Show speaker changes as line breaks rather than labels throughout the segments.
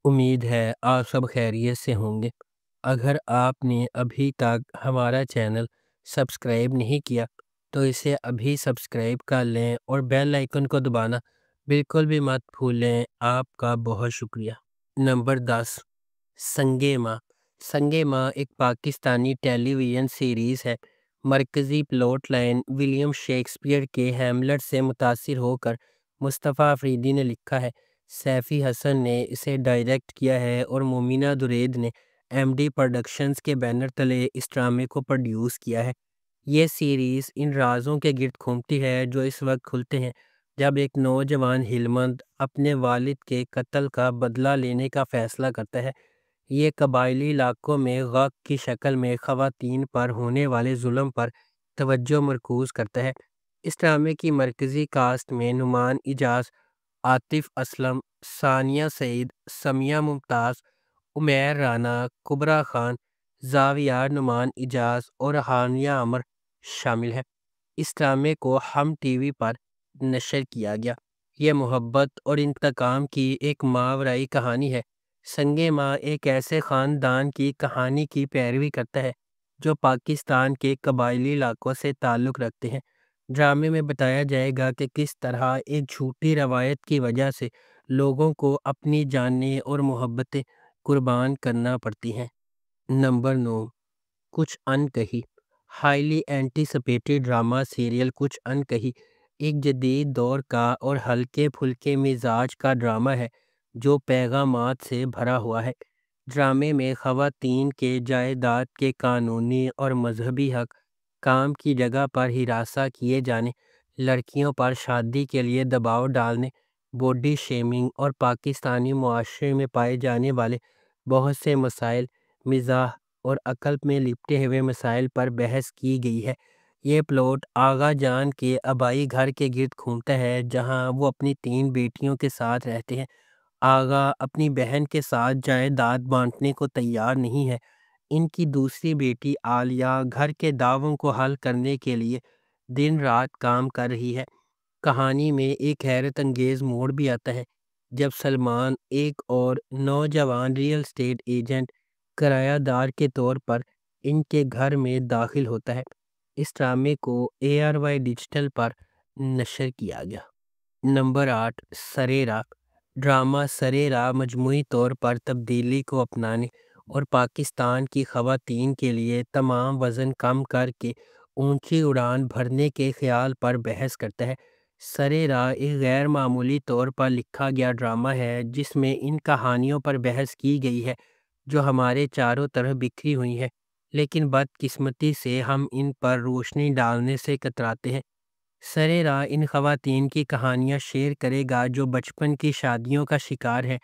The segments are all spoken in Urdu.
امید ہے آپ سب خیریت سے ہوں گے۔ اگر آپ نے ابھی تک ہمارا چینل سبسکرائب نہیں کیا تو اسے ابھی سبسکرائب کر لیں اور بیل آئیکن کو دبانا بالکل بھی مت بھولیں۔ آپ کا بہت شکریہ۔ نمبر 10، سنگے ماں۔ سنگے ماں ایک پاکستانی ٹیلی ویژن سیریز ہے۔ مرکزی پلاٹ لائن ولیم شیکسپیئر کے ہیملٹ سے متاثر ہو کر مصطفیٰ افریدی نے لکھا ہے۔ سیفی حسن نے اسے ڈائریکٹ کیا ہے اور مومنہ درید نے ایم ڈی پروڈکشنز کے بینر تلے اس ڈرامے کو پروڈیوس کیا ہے۔ یہ سیریز ان رازوں کے گرد گھومتی ہے جو اس وقت کھلتے ہیں جب ایک نوجوان ہلمند اپنے والد کے قتل کا بدلہ لینے کا فیصلہ کرتا ہے۔ یہ قبائلی علاقوں میں غگ کی شکل میں خواتین پر ہونے والے ظلم پر توجہ مرکوز کرتا ہے۔ اس ڈرامے کی مرکزی کاسٹ میں نعمان اعجاز، عاطف اسلم، ثانیہ سعید، سمیہ ممتاز، عمیر رانا، کبریٰ خان، زاویار نعمان اعجاز اور ہانیہ عمر شامل ہیں۔ اس ڈرامے کو ہم ٹی وی پر نشر کیا گیا۔ یہ محبت اور انتقام کی ایک ماورائی کہانی ہے۔ سنگے ماں ایک ایسے خاندان کی کہانی کی پیروی کرتا ہے جو پاکستان کے قبائلی علاقوں سے تعلق رکھتے ہیں۔ ڈرامے میں بتایا جائے گا کہ کس طرح ایک جھوٹی روایت کی وجہ سے لوگوں کو اپنی جانیں اور محبتیں قربان کرنا پڑتی ہیں۔ نمبر 9، کچھ ان کہی۔ ہائیلی اینٹیسپیٹڈ ڈرامہ سیریل کچھ ان کہی ایک جدید دور کا اور ہلکے پھلکے مزاج کا ڈرامہ ہے جو پیغامات سے بھرا ہوا ہے۔ ڈرامے میں خواتین کے جائیداد کے قانونی اور مذہبی حق، کام کی جگہ پر ہراساں کیے جانے، لڑکیوں پر شادی کے لیے دباؤ ڈالنے، باڈی شیمنگ اور پاکستانی معاشرے میں پائے جانے والے بہت سے مسائل، مزاح اور عقل میں لپٹے ہوئے مسائل پر بحث کی گئی ہے۔ یہ پلاٹ آغا جان کے آبائی گھر کے گرد گھومتا ہے جہاں وہ اپنی 3 بیٹیوں کے ساتھ رہتے ہیں۔ آغا اپنی بہن کے ساتھ جائیداد بانٹنے کو تیار نہیں ہے۔ ان کی دوسری بیٹی عالیہ گھر کے دعووں کو حل کرنے کے لیے دن رات کام کر رہی ہے۔ کہانی میں ایک حیرت انگیز موڑ بھی آتا ہے جب سلمان، ایک اور نوجوان ریئل اسٹیٹ ایجنٹ، کرایہ دار کے طور پر ان کے گھر میں داخل ہوتا ہے۔ اس ڈرامے کو ARY ڈیجیٹل پر نشر کیا گیا۔ نمبر 8، سرے راہ۔ ڈرامہ سرے راہ مجموعی طور پر تبدیلی کو اپنانے اور پاکستان کی خواتین کے لیے تمام وزن کم کر کے اونچی اڑان بھرنے کے خیال پر بحث کرتا ہے۔ سرے راہ ایک غیر معمولی طور پر لکھا گیا ڈرامہ ہے جس میں ان کہانیوں پر بحث کی گئی ہے جو ہمارے چاروں طرف بکھری ہوئی ہیں، لیکن بدقسمتی سے ہم ان پر روشنی ڈالنے سے کتراتے ہیں۔ سرے راہ ان خواتین کی کہانیاں شیئر کرے گا جو بچپن کی شادیوں کا شکار ہیں،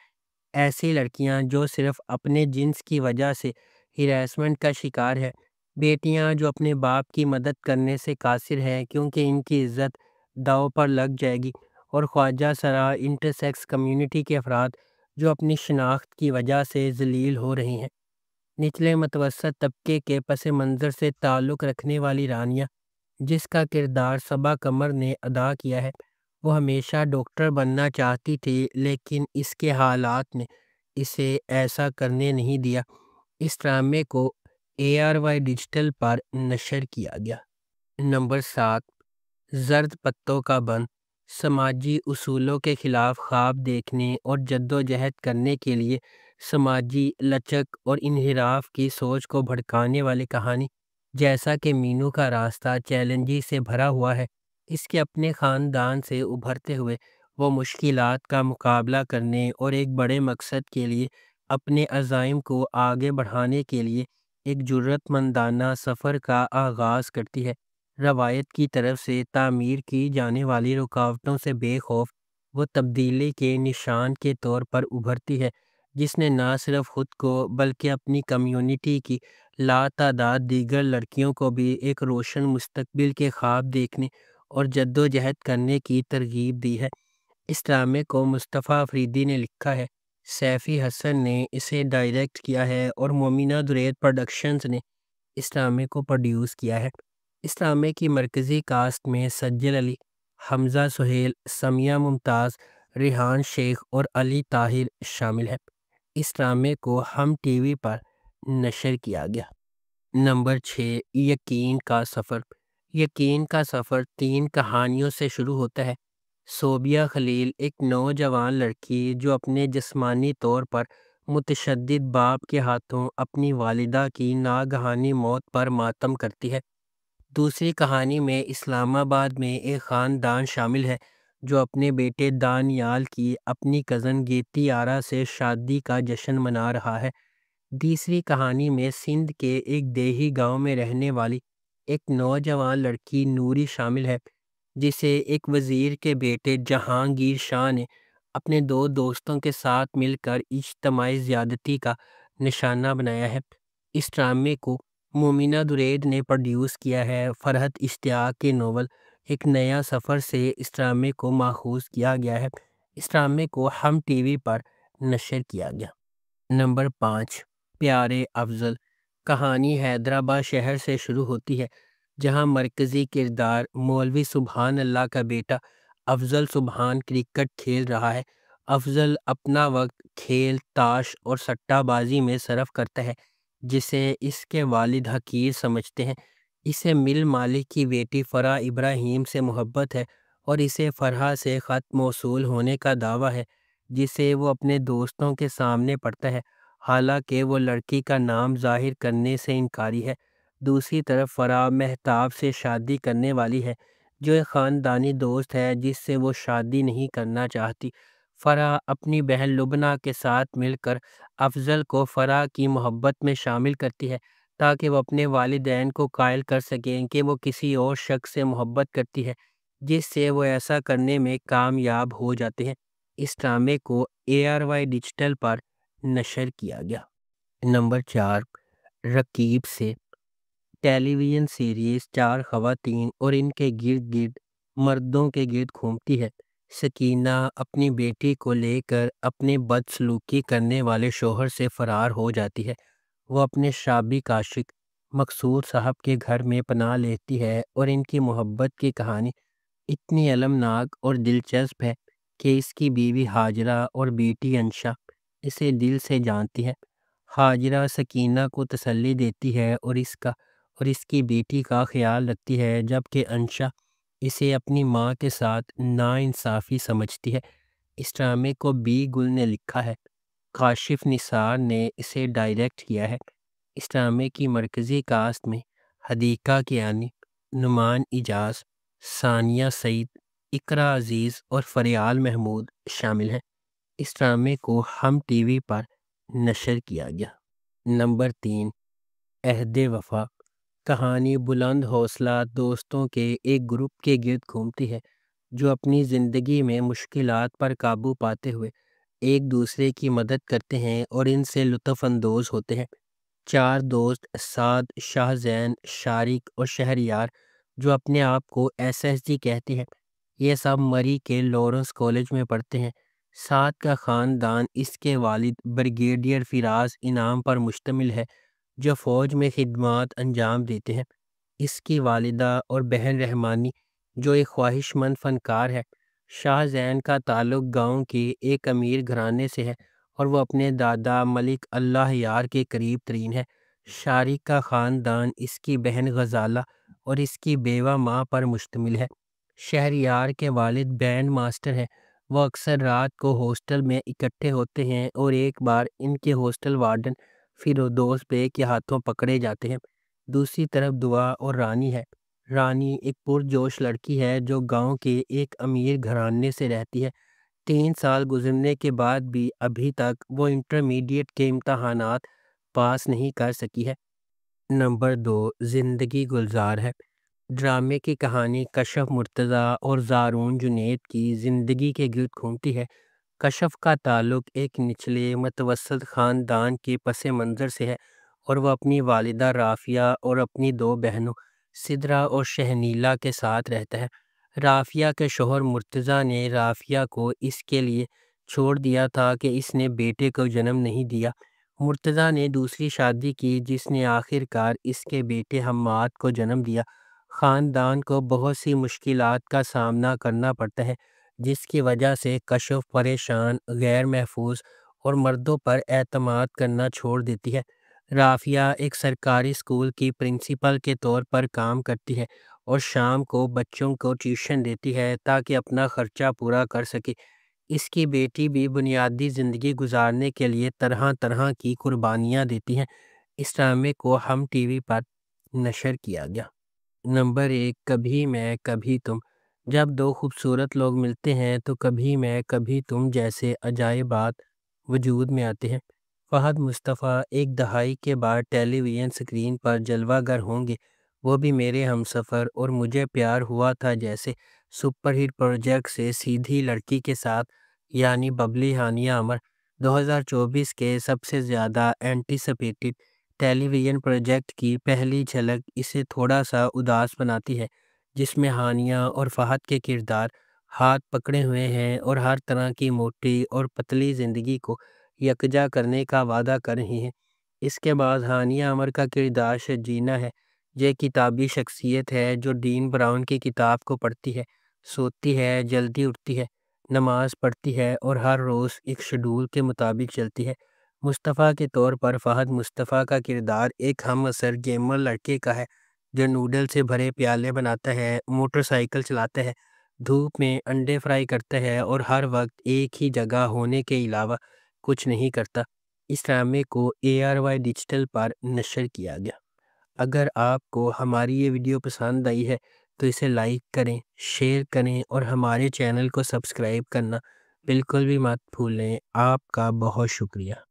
ایسی لڑکیاں جو صرف اپنے جنس کی وجہ سے ہراسمنٹ کا شکار ہے، بیٹیاں جو اپنے باپ کی مدد کرنے سے قاصر ہیں کیونکہ ان کی عزت داؤ پر لگ جائے گی، اور خواجہ سرا انٹرسیکس کمیونٹی کے افراد جو اپنی شناخت کی وجہ سے ذلیل ہو رہی ہیں۔ نچلے متوسط طبقے کے پس منظر سے تعلق رکھنے والی رانیہ، جس کا کردار صبا قمر نے ادا کیا ہے، وہ ہمیشہ ڈاکٹر بننا چاہتی تھی لیکن اس کے حالات نے اسے ایسا کرنے نہیں دیا۔ اس ڈرامے کو ARY ڈیجیٹل پر نشر کیا گیا۔ نمبر 7، زرد پتوں کا بن۔ سماجی اصولوں کے خلاف خواب دیکھنے اور جدوجہد کرنے کے لیے سماجی لچک اور انحراف کی سوچ کو بھڑکانے والی کہانی۔ جیسا کہ مینو کا راستہ چیلنجز سے بھرا ہوا ہے، اس کے اپنے خاندان سے ابھرتے ہوئے وہ مشکلات کا مقابلہ کرنے اور ایک بڑے مقصد کے لیے اپنے عزائم کو آگے بڑھانے کے لیے ایک جرأت مندانہ سفر کا آغاز کرتی ہے۔ روایت کی طرف سے تعمیر کی جانے والی رکاوٹوں سے بے خوف، وہ تبدیلی کے نشان کے طور پر ابھرتی ہے جس نے نہ صرف خود کو بلکہ اپنی کمیونٹی کی لاتعداد دیگر لڑکیوں کو بھی ایک روشن مستقبل کے خواب دیکھنے اور جدوجہد کرنے کی ترغیب دی ہے۔ اس ڈرامے کو مصطفیٰ افریدی نے لکھا ہے، سیفی حسن نے اسے ڈائریکٹ کیا ہے اور مومنہ درید پروڈکشنز نے اس ڈرامے کو پروڈیوس کیا ہے۔ اس ڈرامے کی مرکزی کاسٹ میں سجل علی، حمزہ سہیل، سمیہ ممتاز، ریحان شیخ اور علی طاہر شامل ہیں۔ اس ڈرامے کو ہم ٹی وی پر نشر کیا گیا۔ نمبر 6، یقین کا سفر۔ یقین کا سفر 3 کہانیوں سے شروع ہوتا ہے۔ صوبیہ خلیل ایک نوجوان لڑکی جو اپنے جسمانی طور پر متشدد باپ کے ہاتھوں اپنی والدہ کی ناگہانی موت پر ماتم کرتی ہے۔ دوسری کہانی میں اسلام آباد میں ایک خاندان شامل ہے جو اپنے بیٹے دانیال کی اپنی کزن گیتی آرا سے شادی کا جشن منا رہا ہے۔ تیسری کہانی میں سندھ کے ایک دیہی گاؤں میں رہنے والی ایک نوجوان لڑکی نوری شامل ہے جسے ایک وزیر کے بیٹے جہانگیر شاہ نے اپنے 2 دوستوں کے ساتھ مل کر اجتماعی زیادتی کا نشانہ بنایا ہے۔ اس ڈرامے کو مومنہ درید نے پروڈیوس کیا ہے۔ فرحت اشتیاق کے ناول ایک نیا سفر سے اس ڈرامے کو ماخوذ کیا گیا ہے۔ اس ڈرامے کو ہم ٹی وی پر نشر کیا گیا۔ نمبر 5، پیارے افضل۔ کہانی حیدرآباد شہر سے شروع ہوتی ہے جہاں مرکزی کردار مولوی سبحان اللہ کا بیٹا افضل سبحان کرکٹ کھیل رہا ہے۔ افضل اپنا وقت کھیل، تاش اور سٹہ بازی میں صرف کرتا ہے جسے اس کے والد حقیر سمجھتے ہیں۔ اسے مل مالک کی بیٹی فرح ابراہیم سے محبت ہے اور اسے فرح سے خط موصول ہونے کا دعویٰ ہے جسے وہ اپنے دوستوں کے سامنے پڑھتا ہے، حالانکہ وہ لڑکی کا نام ظاہر کرنے سے انکاری ہے۔ دوسری طرف فرح مہتاب سے شادی کرنے والی ہے جو ایک خاندانی دوست ہے جس سے وہ شادی نہیں کرنا چاہتی۔ فرح اپنی بہن لبنہ کے ساتھ مل کر افضل کو فرح کی محبت میں شامل کرتی ہے تاکہ وہ اپنے والدین کو قائل کر سکیں کہ وہ کسی اور شخص سے محبت کرتی ہے، جس سے وہ ایسا کرنے میں کامیاب ہو جاتے ہیں۔ اس ڈرامے کو ARY ڈیجیٹل پر نشر کیا گیا۔ نمبر 4، رقیب سے۔ ٹیلی ویژن سیریز 4 خواتین اور ان کے گرد گرد مردوں کے گرد گھومتی ہے۔ سکینہ اپنی بیٹی کو لے کر اپنے بدسلوکی کرنے والے شوہر سے فرار ہو جاتی ہے۔ وہ اپنے سابق عاشق مقصود صاحب کے گھر میں پناہ لیتی ہے اور ان کی محبت کی کہانی اتنی المناک اور دلچسپ ہے کہ اس کی بیوی ہاجرہ اور بیٹی انشا اسے دل سے جانتی ہے۔ ہاجرہ سکینہ کو تسلی دیتی ہے اور اس کی بیٹی کا خیال رکھتی ہے، جبکہ انشا اسے اپنی ماں کے ساتھ ناانصافی سمجھتی ہے۔ اس ڈرامے کو بی گل نے لکھا ہے، کاشف نثار نے اسے ڈائریکٹ کیا ہے۔ اس ڈرامے کی مرکزی کاسٹ میں حدیقہ کیانی، نعمان اجاز، ثانیہ سعید، اقرا عزیز اور فریال محمود شامل ہیں۔ اس ڈرامے کو ہم ٹی وی پر نشر کیا گیا۔ نمبر 3، عہد وفا۔ کہانی بلند حوصلہ دوستوں کے ایک گروپ کے گرد گھومتی ہے جو اپنی زندگی میں مشکلات پر قابو پاتے ہوئے ایک دوسرے کی مدد کرتے ہیں اور ان سے لطف اندوز ہوتے ہیں۔ 4 دوست سعد، شاہ زین، شارق اور شہریار جو اپنے آپ کو SSG کہتے ہیں، یہ سب مری کے لارنس کالج میں پڑھتے ہیں۔ سعد کا خاندان اس کے والد بریگیڈیئر فراز انعام پر مشتمل ہے جو فوج میں خدمات انجام دیتے ہیں۔ اس کی والدہ اور بہن رحمانی جو ایک خواہش مند فنکار ہے۔ شاہ زین کا تعلق گاؤں کے ایک امیر گھرانے سے ہے اور وہ اپنے دادا ملک اللہ یار کے قریب ترین ہے۔ شارق کا خاندان اس کی بہن غزالہ اور اس کی بیوہ ماں پر مشتمل ہے۔ شہریار کے والد بینڈ ماسٹر ہیں۔ وہ اکثر رات کو ہاسٹل میں اکٹھے ہوتے ہیں اور ایک بار ان کے ہاسٹل وارڈن فردوس بے کے ہاتھوں پکڑے جاتے ہیں۔ دوسری طرف دعا اور رانی ہے۔ رانی ایک پرجوش لڑکی ہے جو گاؤں کے ایک امیر گھرانے سے رہتی ہے۔ 3 سال گزرنے کے بعد بھی ابھی تک وہ انٹرمیڈیٹ کے امتحانات پاس نہیں کر سکی ہے۔ نمبر 2، زندگی گلزار ہے۔ ڈرامے کی کہانی کشف مرتضیٰ اور زارون جنید کی زندگی کے گرد گھومتی ہے۔ کشف کا تعلق ایک نچلے متوسط خاندان کے پس منظر سے ہے اور وہ اپنی والدہ رافیہ اور اپنی 2 بہنوں سدرہ اور شہنیلہ کے ساتھ رہتا ہے۔ رافیہ کے شوہر مرتضیٰ نے رافیہ کو اس کے لیے چھوڑ دیا تھا کہ اس نے بیٹے کو جنم نہیں دیا۔ مرتضیٰ نے دوسری شادی کی جس نے آخر کار اس کے بیٹے حماد کو جنم دیا۔ خاندان کو بہت سی مشکلات کا سامنا کرنا پڑتا ہے جس کی وجہ سے کشف پریشان، غیر محفوظ اور مردوں پر اعتماد کرنا چھوڑ دیتی ہے۔ رافیہ ایک سرکاری اسکول کی پرنسپل کے طور پر کام کرتی ہے اور شام کو بچوں کو ٹیوشن دیتی ہے تاکہ اپنا خرچہ پورا کر سکے۔ اس کی بیٹی بھی بنیادی زندگی گزارنے کے لیے طرح طرح کی قربانیاں دیتی ہیں۔ اس ڈرامے کو ہم ٹی وی پر نشر کیا گیا۔ نمبر 1، کبھی میں کبھی تم۔ جب دو خوبصورت لوگ ملتے ہیں تو کبھی میں کبھی تم جیسے عجائبات وجود میں آتے ہیں۔ فہد مصطفیٰ ایک دہائی کے بعد ٹیلی ویژن سکرین پر جلوہ گر ہوں گے، وہ بھی میرے ہمسفر اور مجھے پیار ہوا تھا جیسے سپر ہٹ پروجیکٹ سے سیدھی لڑکی کے ساتھ، یعنی ببلی ہانیہ عمر 2024 کے سب سے زیادہ اینٹیسپیٹڈ ٹیلی ویژن پروجیکٹ کی پہلی جھلک اسے تھوڑا سا اداس بناتی ہے، جس میں ہانیہ اور فہد کے کردار ہاتھ پکڑے ہوئے ہیں اور ہر طرح کی موٹی اور پتلی زندگی کو یکجا کرنے کا وعدہ کر رہی ہیں۔ اس کے بعد ہانیہ عمر کا کردار شجینہ ہے، یہ کتابی شخصیت ہے جو ڈین براؤن کی کتاب کو پڑھتی ہے، سوتی ہے، جلدی اٹھتی ہے، نماز پڑھتی ہے اور ہر روز ایک شیڈول کے مطابق چلتی ہے۔ مصطفیٰ کے طور پر فہد مصطفیٰ کا کردار ایک ہم عصر گیمر لڑکے کا ہے جو نوڈل سے بھرے پیالے بناتا ہے، موٹر سائیکل چلاتا ہے، دھوپ میں انڈے فرائی کرتا ہے اور ہر وقت ایک ہی جگہ ہونے کے علاوہ کچھ نہیں کرتا۔ اس ڈرامے کو ARY ڈیجیٹل پر نشر کیا گیا۔ اگر آپ کو ہماری یہ ویڈیو پسند آئی ہے تو اسے لائک کریں، شیئر کریں اور ہمارے چینل کو سبسکرائب کرنا بالکل بھی مت بھولیں۔ آپ کا بہت شکریہ۔